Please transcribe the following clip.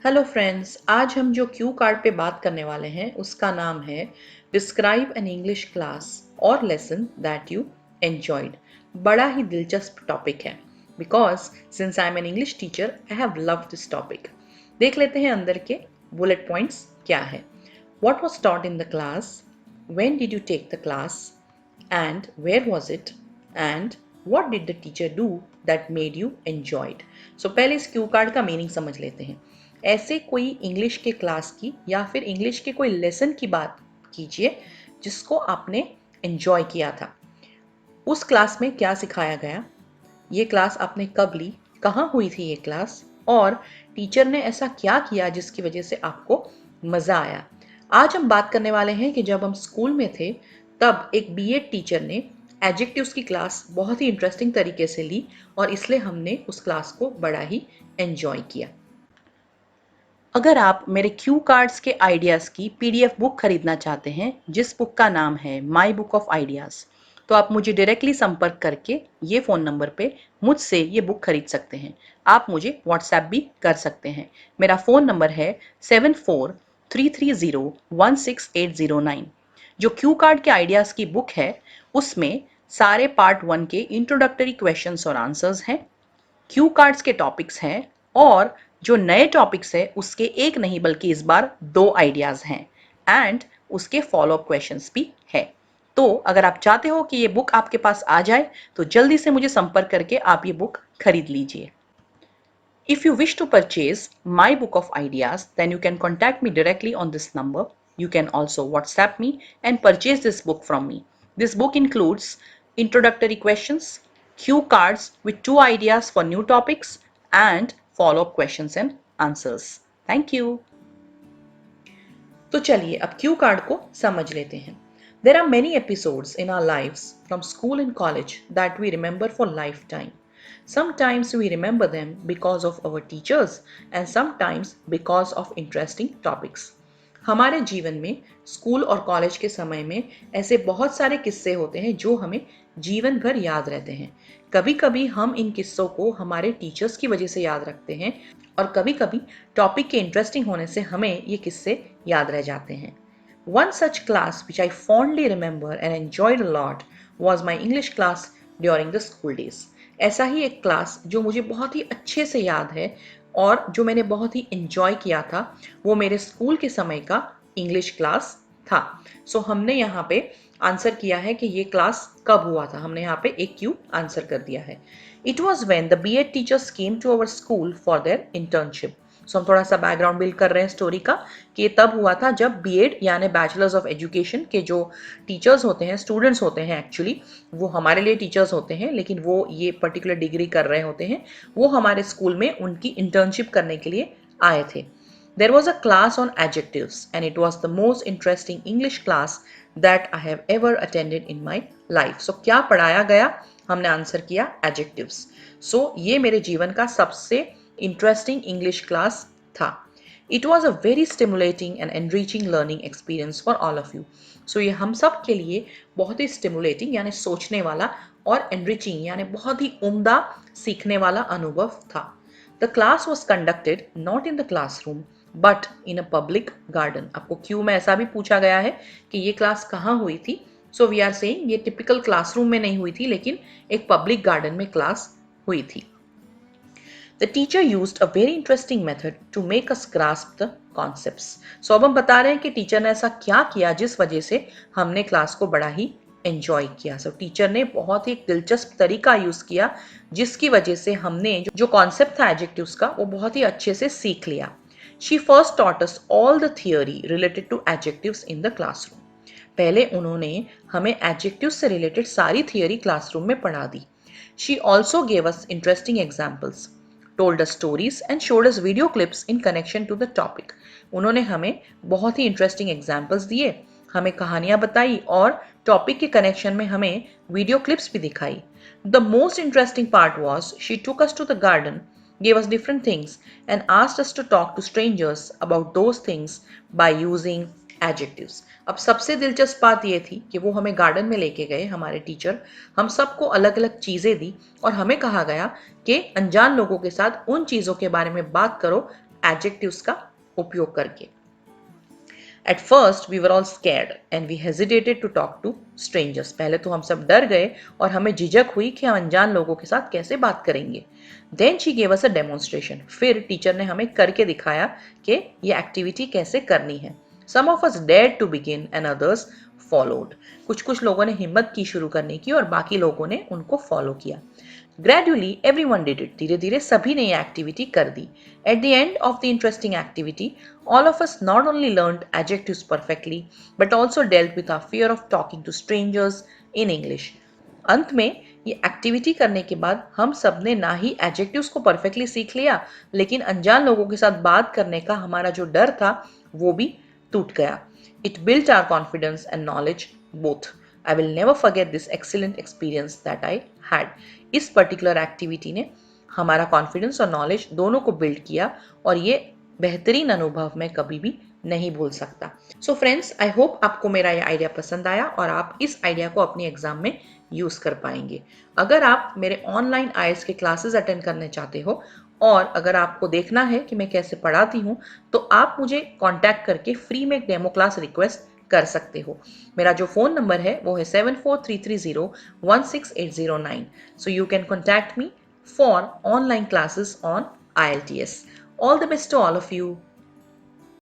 Hello friends, आज हम जो क्यू कार्ड पे बात करने वाले हैं उसका नाम है डिस्क्राइब एन इंग्लिश क्लास और लेसन दैट यू एंजॉयड। बड़ा ही दिलचस्प टॉपिक है because since I am an English teacher I have loved this topic. देख लेते हैं अंदर के बुलेट पॉइंट्स क्या है। What was taught in the class, when did you take the class and where was it and what did the teacher do that made you enjoyed। so पहले इस Q card का meaning समझ लेते हैं। ऐसे कोई इंग्लिश के class की या फिर इंग्लिश के कोई लेसन की बात कीजिए जिसको आपने एंजॉय किया था। उस क्लास में क्या सिखाया गया, ये क्लास आपने कब ली, कहाँ हुई थी ये क्लास, और टीचर ने ऐसा क्या किया जिसकी वजह से आपको मज़ा आया। आज हम बात करने वाले हैं कि जब हम स्कूल में थे तब एक बीएड टीचर ने एडजेक्टिव्स की क्लास बहुत ही इंटरेस्टिंग तरीके से ली और इसलिए हमने उस क्लास को बड़ा ही एंजॉय किया। अगर आप मेरे क्यू कार्ड्स के आइडियाज़ की पीडीएफ बुक खरीदना चाहते हैं जिस बुक का नाम है माई बुक ऑफ आइडियाज़, तो आप मुझे डायरेक्टली संपर्क करके ये फ़ोन नंबर पे मुझसे ये बुक खरीद सकते हैं। आप मुझे व्हाट्सएप भी कर सकते हैं। मेरा फ़ोन नंबर है 7433016809। जो क्यू कार्ड के आइडियाज़ की बुक है उसमें सारे पार्ट 1 के इंट्रोडक्टरी क्वेश्चंस और आंसर्स हैं, क्यू कार्ड्स के टॉपिक्स हैं, और जो नए टॉपिक्स है उसके एक नहीं बल्कि इस बार 2 आइडियाज हैं एंड उसके फॉलो अप क्वेश्चंस भी है। तो अगर आप चाहते हो कि ये बुक आपके पास आ जाए तो जल्दी से मुझे संपर्क करके आप ये बुक खरीद लीजिए। If you wish to purchase my book of ideas, then you can contact me directly on this number. You can also WhatsApp me and purchase this book from me. This book includes introductory questions, cue cards with 2 ideas for new topics, and follow-up questions and answers. Thank you. तो चलिए अब Q card को समझ लेते हैं। There are many episodes in our lives from school and college that we remember for lifetime. Sometimes we remember them because of our teachers and sometimes because of interesting topics. हमारे जीवन में school और college के समय में ऐसे बहुत सारे किस्से होते हैं जो हमें जीवन भर याद रहते हैं। कभी कभी हम इन किस्सों को हमारे टीचर्स की वजह से याद रखते हैं और कभी कभी टॉपिक के इंटरेस्टिंग होने से हमें ये किस्से याद रह जाते हैं। One such class which I fondly remember and enjoyed a lot was my English class during the school days. ऐसा ही एक क्लास जो मुझे बहुत ही अच्छे से याद है और जो मैंने बहुत ही एंजॉय किया था वो मेरे स्कूल के समय का इंग्लिश क्लास था। सो हमने यहाँ पे आंसर किया है कि ये क्लास कब हुआ था। हमने यहाँ पे एक क्यू आंसर कर दिया है। It was when the B Ed teachers came to our school for their internship. So हम थोड़ा सा बैकग्राउंड बिल्ड कर रहे हैं स्टोरी का कि ये तब हुआ था जब बीएड यानी बैचलर्स ऑफ एजुकेशन के जो टीचर्स होते हैं, स्टूडेंट्स होते हैं, एक्चुअली वो हमारे लिए टीचर्स होते हैं लेकिन वो ये पर्टिकुलर डिग्री कर रहे होते हैं, वो हमारे स्कूल में उनकी इंटर्नशिप करने के लिए आए थे। There was a class on adjectives and it was the most interesting English class that I have ever attended in my life. So क्या पढ़ाया गया, हमने आंसर किया adjectives. So ये मेरे जीवन का सबसे इंटरेस्टिंग इंग्लिश क्लास था। It was a very stimulating and enriching learning experience for all of you. So ये हम सब के लिए बहुत ही स्टिमुलेटिंग यानी सोचने वाला और एनरिचिंग यानी बहुत ही उम्दा सीखने वाला अनुभव था। The class was conducted not in the classroom but in a public garden. आपको क्यू में ऐसा भी पूछा गया है कि ये क्लास कहाँ हुई थी। सो वी आर सेइंग ये टिपिकल क्लासरूम में नहीं हुई थी लेकिन एक पब्लिक गार्डन में क्लास हुई थी। The teacher used a very interesting method to make us grasp the concepts. So अब हम बता रहे हैं कि टीचर ने ऐसा क्या किया जिस वजह से हमने क्लास को बड़ा ही एंजॉय किया। सो टीचर ने बहुत ही दिलचस्प तरीका यूज किया जिसकी वजह से हमने जो कॉन्सेप्ट था एडजेक्टिव्स का वो बहुत ही अच्छे से सीख लिया। She first taught us all the theory related to adjectives in the classroom. पहले उन्होंने हमें एडजेक्टिव्स से रिलेटेड सारी थियोरी क्लासरूम में पढ़ा दी। She also gave us interesting examples, told us stories and showed us video clips in connection to the topic. उन्होंने हमें बहुत ही इंटरेस्टिंग एग्जाम्पल्स दिए, हमें कहानियां बताई और टॉपिक के कनेक्शन में हमें वीडियो क्लिप्स भी दिखाई। The most interesting part was she took us to the garden, gave us different things and asked us to talk to strangers about those things by using adjectives. अब सबसे दिलचस्प बात यह थी कि वो हमें गार्डन में लेके गए, हमारे टीचर, हम सबको अलग अलग चीज़ें दी और हमें कहा गया कि अनजान लोगों के साथ उन चीज़ों के बारे में बात करो एडजेक्टिव्स का उपयोग करके। At first, we were all scared and we hesitated to talk to strangers. पहले तो हम सब डर गए और हमें झिझक हुई कि हम अनजान लोगों के साथ कैसे बात करेंगे। Then she gave us a demonstration. फिर टीचर ने हमें करके दिखाया कि ये एक्टिविटी कैसे करनी है। Some of us dared to begin and others followed. कुछ लोगों ने हिम्मत की शुरू करने की और बाकी लोगों ने उनको फॉलो किया। Gradually, everyone did it. धीरे धीरे सभी ने ये एक्टिविटी कर दी। At the end of the interesting activity, all of us not only learned adjectives perfectly, but also dealt with our fear of talking to strangers in English. अंत में ये activity करने के बाद हम सब ने ना ही एडजेक्टिव्स को परफेक्टली सीख लिया, लेकिन अनजान लोगों के साथ बात करने का हमारा जो डर था वो भी टूट गया। It built our confidence and knowledge both. I will never forget this excellent experience that I had. इस पर्टिकुलर एक्टिविटी ने हमारा कॉन्फिडेंस और नॉलेज दोनों को बिल्ड किया और ये बेहतरीन अनुभव मैं कभी भी नहीं भूल सकता। सो फ्रेंड्स, आई होप आपको मेरा ये आइडिया पसंद आया और आप इस आइडिया को अपने एग्जाम में यूज कर पाएंगे। अगर आप मेरे ऑनलाइन आईएएस के क्लासेस अटेंड करने चाहते हो और अगर आपको देखना है कि मैं कैसे पढ़ाती हूँ, तो आप मुझे कांटेक्ट करके फ्री में एक डेमो क्लास रिक्वेस्ट कर सकते हो। मेरा जो फोन नंबर है वो है 7433016809। So you can contact me for online classes on IELTS. All the best to all of you.